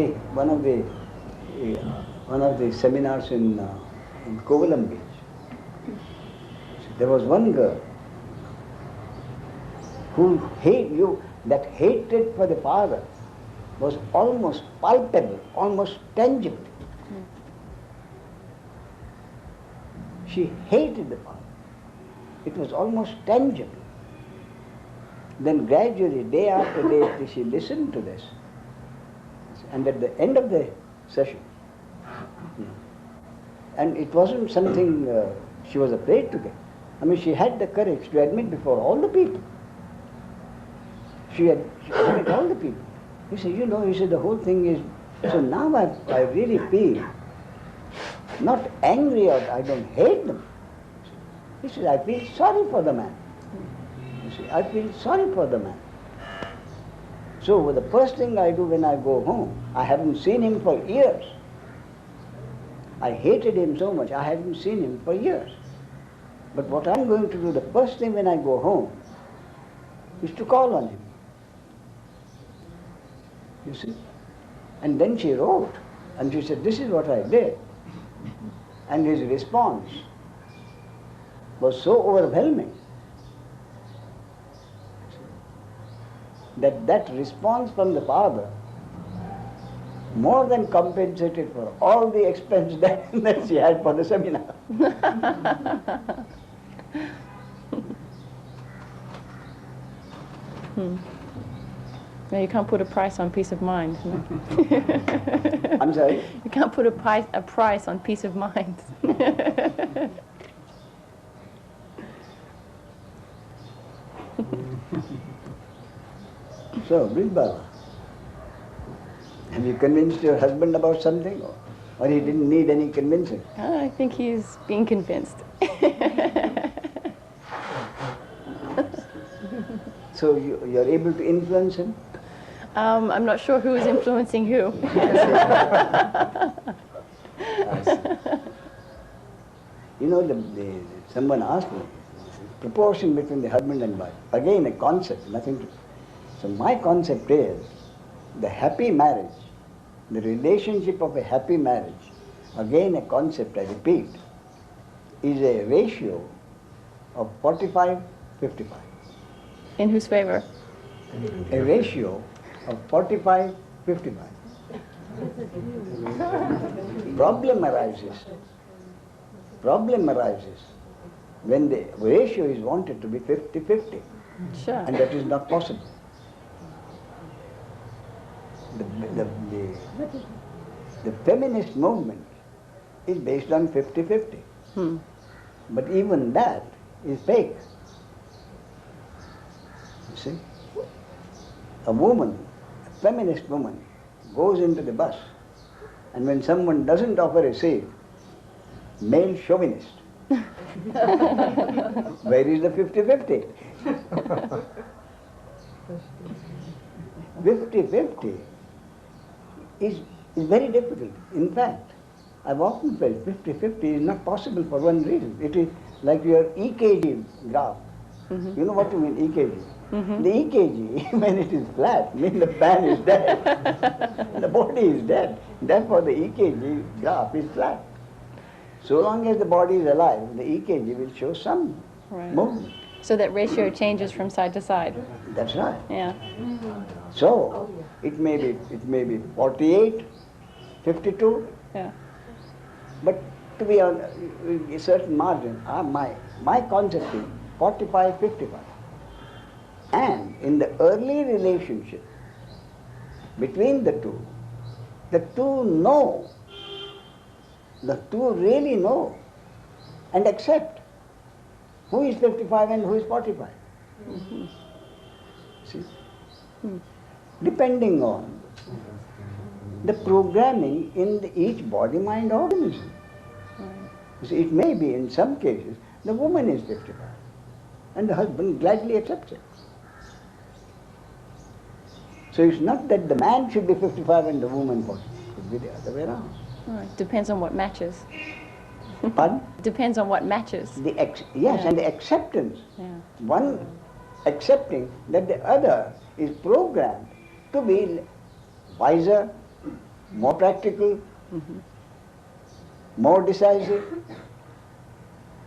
[SPEAKER 1] the seminars in Kovalam Beach, there was one girl who that hatred for the father was almost palpable, almost tangible. She hated the father. It was almost tangible. Then gradually, day after day, she listened to this. And at the end of the session, and it wasn't something she was afraid to get. I mean, she had the courage to admit before all the people. She admitted all the people. He said, the whole thing is, so now I really feel not angry or I don't hate them. He said, I feel sorry for the man. You see, I feel sorry for the man. So the first thing I do when I go home, I haven't seen him for years. I hated him so much, I haven't seen him for years. But what I'm going to do, the first thing when I go home, is to call on him. You see? And then she wrote, and she said, this is what I did. And his response was so overwhelming that response from the father more than compensated for all the expense that she had for the seminar.
[SPEAKER 6] No, you can't put a price on peace of mind.
[SPEAKER 1] I'm sorry?
[SPEAKER 6] You can't put a price on peace of mind.
[SPEAKER 1] So, Bridbala, have you convinced your husband about something? Or he didn't need any convincing?
[SPEAKER 6] I think he's being convinced.
[SPEAKER 1] So you're able to influence him?
[SPEAKER 6] I'm not sure who is influencing who.
[SPEAKER 1] Someone asked me, proportion between the husband and wife. Again, a concept, nothing to... So my concept is, the happy marriage, the relationship of a happy marriage, again a concept, I repeat, is a ratio of 45-55.
[SPEAKER 6] In whose favor?
[SPEAKER 1] A ratio of 45-55. Problem arises when the ratio is wanted to be 50-50.
[SPEAKER 6] Sure.
[SPEAKER 1] And that is not possible. The feminist movement is based on 50-50. But even that is fake. You see? A woman, a feminist woman, goes into the bus, and when someone doesn't offer a seat, male chauvinist. Where is the 50-50? 50-50 is very difficult. In fact, I've often felt 50-50 is not possible for one reason. It is like your EKG graph. You know what you mean, EKG? The EKG, when it is flat, means the man is dead. The body is dead. Therefore, the EKG graph is flat. So long as the body is alive, the EKG will show some movement.
[SPEAKER 6] So that ratio changes from side to side.
[SPEAKER 1] That's right.
[SPEAKER 6] Yeah.
[SPEAKER 1] So it may be 48, 52.
[SPEAKER 6] Yeah.
[SPEAKER 1] But to be on a certain margin, my concept is 45-55. And in the early relationship between the two know, the two really know and accept who is 55 and who is 45. See? Depending on the programming in each body-mind organism. You see, it may be in some cases the woman is 55 and the husband gladly accepts it. So it's not that the man should be 55 and the woman 40. It could be the other way around.
[SPEAKER 6] Depends on what matches.
[SPEAKER 1] Pardon?
[SPEAKER 6] Depends on what matches.
[SPEAKER 1] Yes, and the acceptance.
[SPEAKER 6] Yeah.
[SPEAKER 1] One accepting that the other is programmed to be wiser, more practical, more decisive,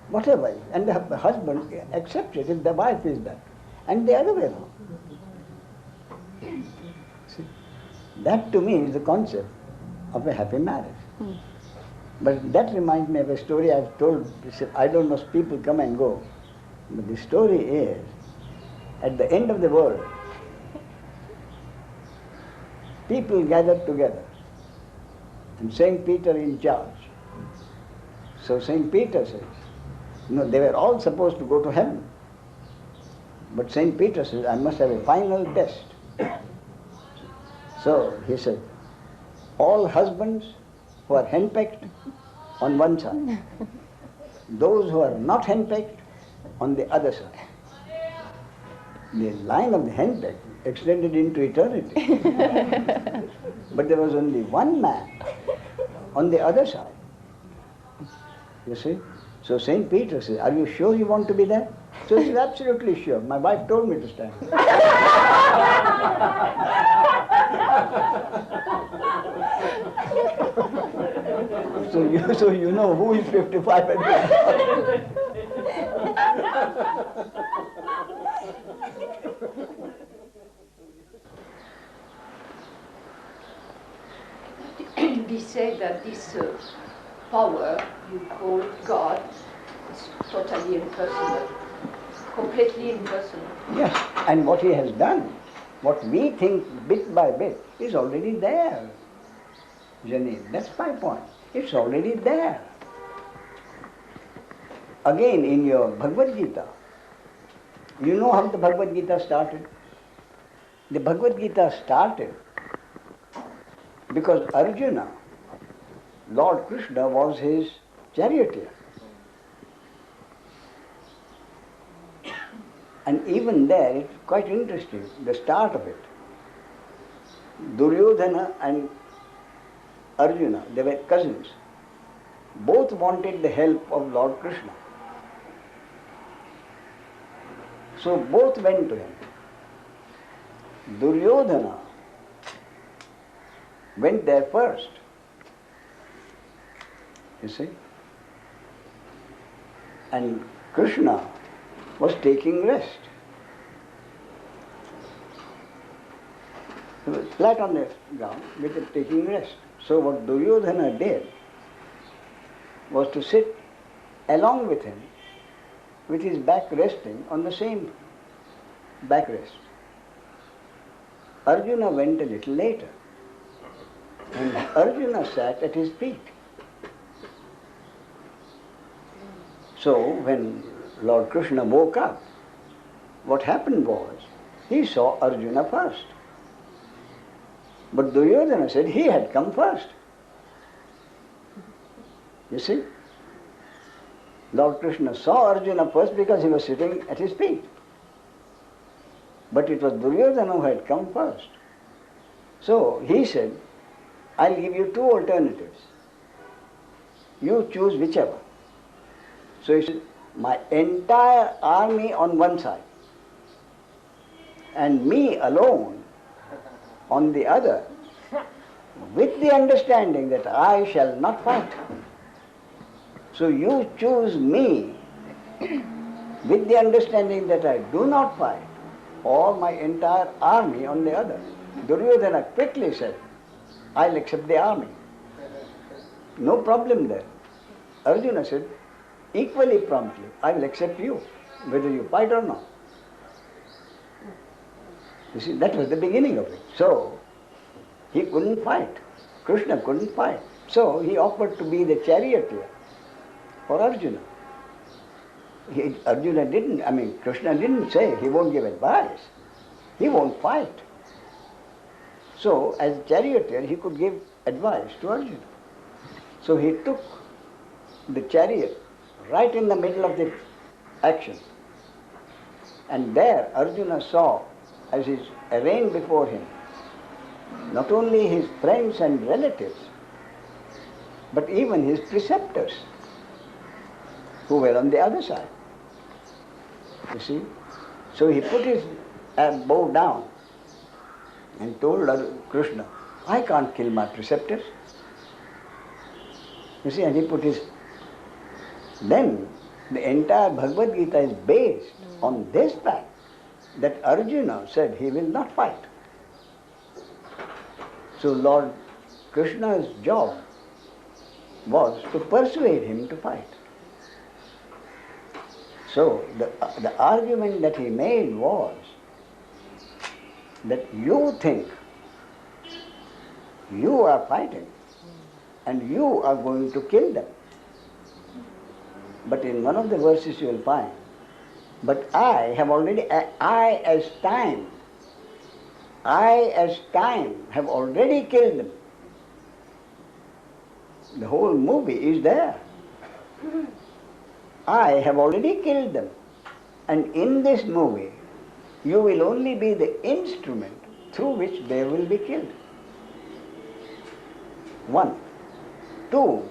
[SPEAKER 1] whatever. And the husband accepts it if the wife is that. And the other way around. See, that to me is the concept of a happy marriage. But that reminds me of a story I've told. I don't know, people come and go. But the story is, at the end of the world, people gathered together and St. Peter in charge. So St. Peter says, they were all supposed to go to heaven. But St. Peter says, I must have a final test. So he said, all husbands who are henpecked on one side, those who are not henpecked on the other side. The line of the henpecked extended into eternity. But there was only one man on the other side. You see? So St. Peter says, are you sure you want to be there? So he's absolutely sure. My wife told me to stand. So you know who is 55 and
[SPEAKER 5] We say that this power you call God is totally impersonal, completely impersonal.
[SPEAKER 1] Yes, and what he has done, what we think bit by bit, is already there. Janine, that's my point. It's already there. Again, in your Bhagavad Gita, you know how the Bhagavad Gita started? The Bhagavad Gita started because Arjuna, Lord Krishna, was his charioteer. And even there, it's quite interesting, the start of it. Duryodhana and Arjuna, they were cousins. Both wanted the help of Lord Krishna. So both went to him. Duryodhana went there first. You see? And Krishna was taking rest. He was flat on the ground, with it taking rest. So what Duryodhana did was to sit along with him, with his back resting on the same backrest. Arjuna went a little later, and Arjuna sat at his feet. So when Lord Krishna woke up, what happened was, he saw Arjuna first. But Duryodhana said he had come first. You see? Lord Krishna saw Arjuna first because he was sitting at his feet. But it was Duryodhana who had come first. So he said, I'll give you two alternatives. You choose whichever. So he said, my entire army on one side and me alone on the other, with the understanding that I shall not fight. So you choose me with the understanding that I do not fight, or my entire army on the other. Duryodhana quickly said, I'll accept the army. No problem there. Arjuna said, equally promptly, I will accept you, whether you fight or not. You see, that was the beginning of it. So, he couldn't fight. Krishna couldn't fight. So, he offered to be the charioteer for Arjuna. Arjuna didn't, Krishna didn't say he won't give advice. He won't fight. So, as charioteer, he could give advice to Arjuna. So he took the chariot right in the middle of the action. And there Arjuna saw, as is arraigned before him, not only his friends and relatives, but even his preceptors, who were on the other side. You see? So he put his bow down and told Krishna, I can't kill my preceptors. You see, and he put his... Then the entire Bhagavad Gita is based on this fact that Arjuna said he will not fight. So Lord Krishna's job was to persuade him to fight. So the argument that he made was that you think you are fighting and you are going to kill them. But in one of the verses you will find, but I as time have already killed them. The whole movie is there. I have already killed them. And in this movie, you will only be the instrument through which they will be killed. 1. 2,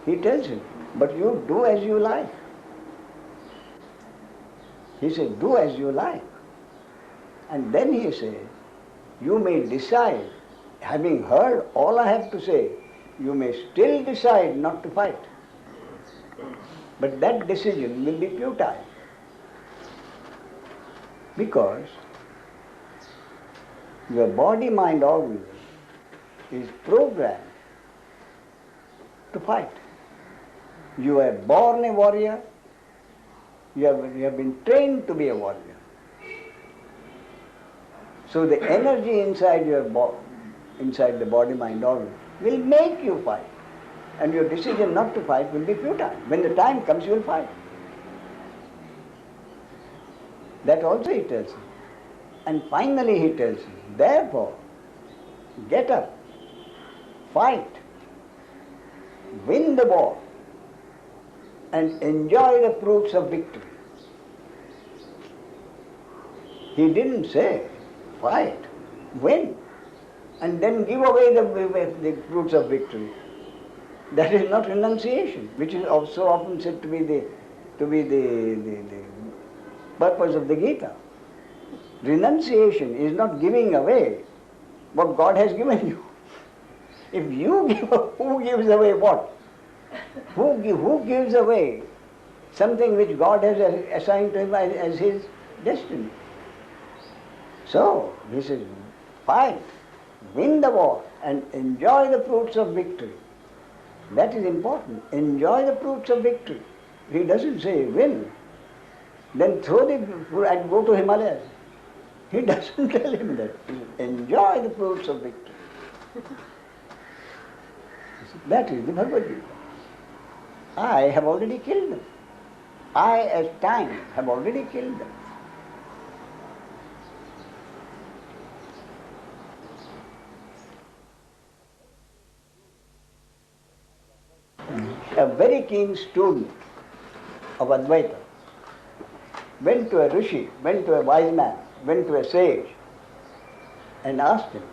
[SPEAKER 1] he tells him, but you do as you like. He said, do as you like. And then he says, you may decide, having heard all I have to say, you may still decide not to fight. But that decision will be futile. Because your body-mind organism is programmed to fight. You are born a warrior, you have been trained to be a warrior. So the energy inside inside the body-mind organ will make you fight. And your decision not to fight will be futile. When the time comes, you will fight. That also he tells him. And finally he tells him, therefore, get up, fight, win the war, and enjoy the fruits of victory. He didn't say, fight, win, and then give away the fruits of victory. That is not renunciation, which is also often said to be the purpose of the Gita. Renunciation is not giving away what God has given you. If you give up, who gives away what? Who gives away something which God has assigned to him as his destiny? So, he says, fight, win the war, and enjoy the fruits of victory. That is important. Enjoy the fruits of victory. He doesn't say win, then throw the fruit and go to Himalayas. He doesn't tell him that. He says, enjoy the fruits of victory. That is the Bhagavad Gita. I have already killed them. I, as time, have already killed them. A very keen student of Advaita went to a rishi, went to a wise man, went to a sage and asked him,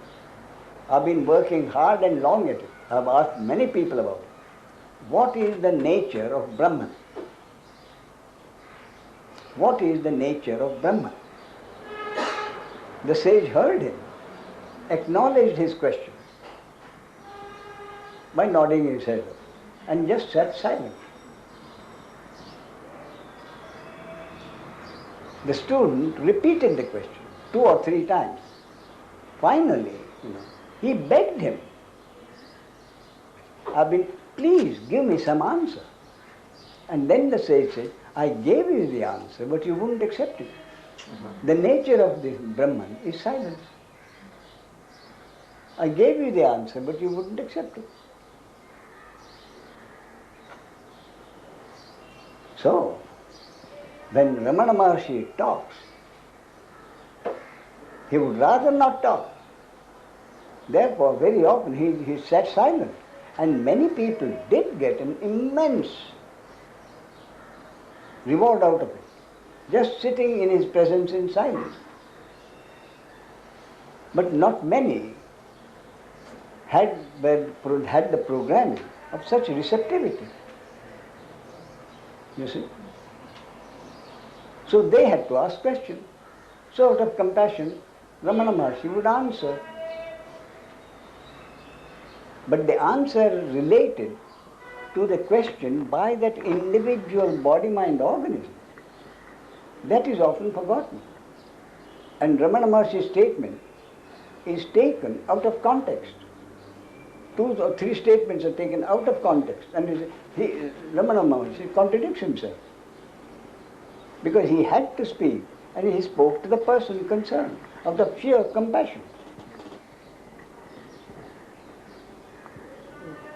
[SPEAKER 1] I've been working hard and long at it. I've asked many people about it. What is the nature of Brahman? What is the nature of Brahman? The sage heard him, acknowledged his question by nodding his head and just sat silent. The student repeated the question 2 or 3 times. Finally, he begged him, please give me some answer. And then the sage said, I gave you the answer, but you wouldn't accept it. The nature of this Brahman is silence. I gave you the answer, but you wouldn't accept it. So, When Ramana Maharshi talks, he would rather not talk. Therefore, very often he sat silent. And many people did get an immense reward out of it, just sitting in his presence in silence. But not many had the programming of such receptivity. You see? So they had to ask questions. So out of compassion, Ramana Maharshi would answer. But the answer related to the question by that individual body-mind organism, that is often forgotten. And Ramana Maharshi's statement is taken out of context. 2 or 3 statements are taken out of context, and Ramana Maharshi contradicts himself. Because he had to speak, and he spoke to the person concerned, out of sheer compassion.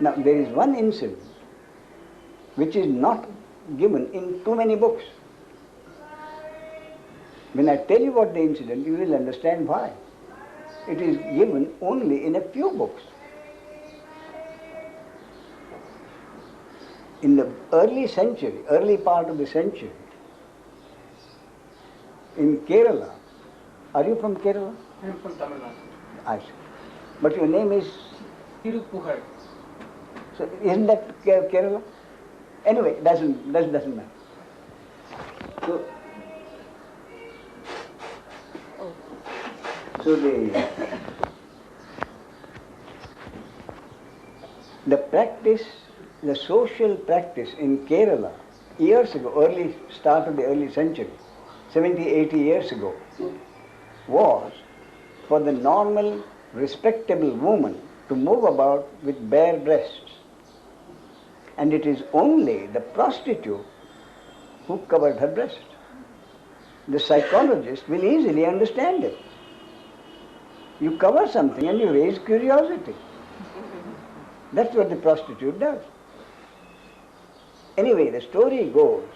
[SPEAKER 1] Now, there is one incident which is not given in too many books. When I tell you what the incident, you will understand why. It is given only in a few books. In the early part of the century, in Kerala, are you from Kerala?
[SPEAKER 9] I am from Tamil Nadu.
[SPEAKER 1] I see. But your name is?
[SPEAKER 9] Tirupugai.
[SPEAKER 1] So isn't that Kerala? Anyway, doesn't matter. So the practice, the social practice in Kerala years ago, start of the early century, 70, 80 years ago, was for the normal, respectable woman to move about with bare breasts. And it is only the prostitute who covered her breast. The psychologist will easily understand it. You cover something and you raise curiosity. That's what the prostitute does. Anyway, the story goes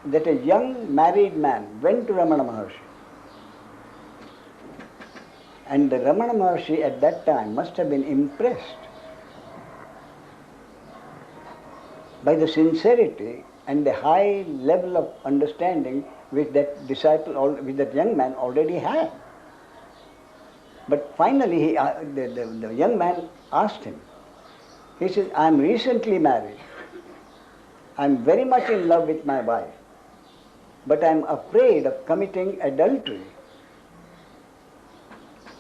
[SPEAKER 1] that a young married man went to Ramana Maharshi. And the Ramana Maharshi at that time must have been impressed by the sincerity and the high level of understanding which that young man already had. But finally, the young man asked him, he says, I am recently married. I am very much in love with my wife, but I am afraid of committing adultery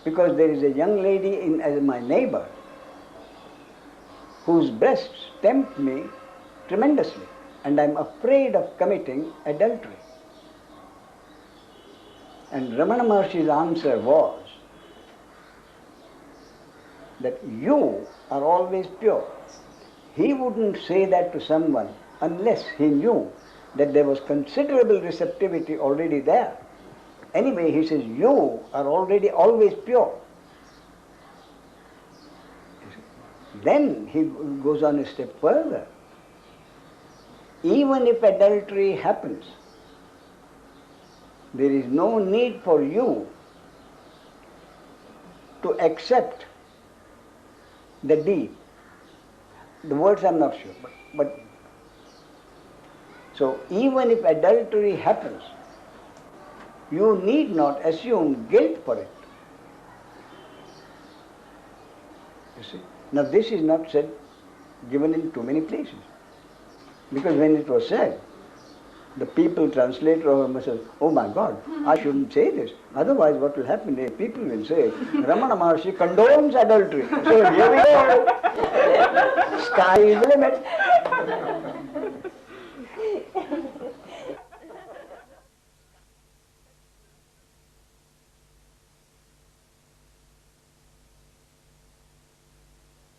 [SPEAKER 1] because there is a young lady as my neighbor whose breasts tempt me tremendously, and I am afraid of committing adultery. And Ramana Maharshi's answer was that you are always pure. He wouldn't say that to someone unless he knew that there was considerable receptivity already there. Anyway, he says, you are already always pure. Then he goes on a step further. Even if adultery happens, there is no need for you to accept the deed. The words I'm not sure, but so even if adultery happens, you need not assume guilt for it. You see? Now this is not said, given in too many places. Because when it was said, the people translator of must say, oh my God, I shouldn't say this. Otherwise what will happen is people will say, Ramana Maharshi condones adultery. So here we go. Sky is the limit.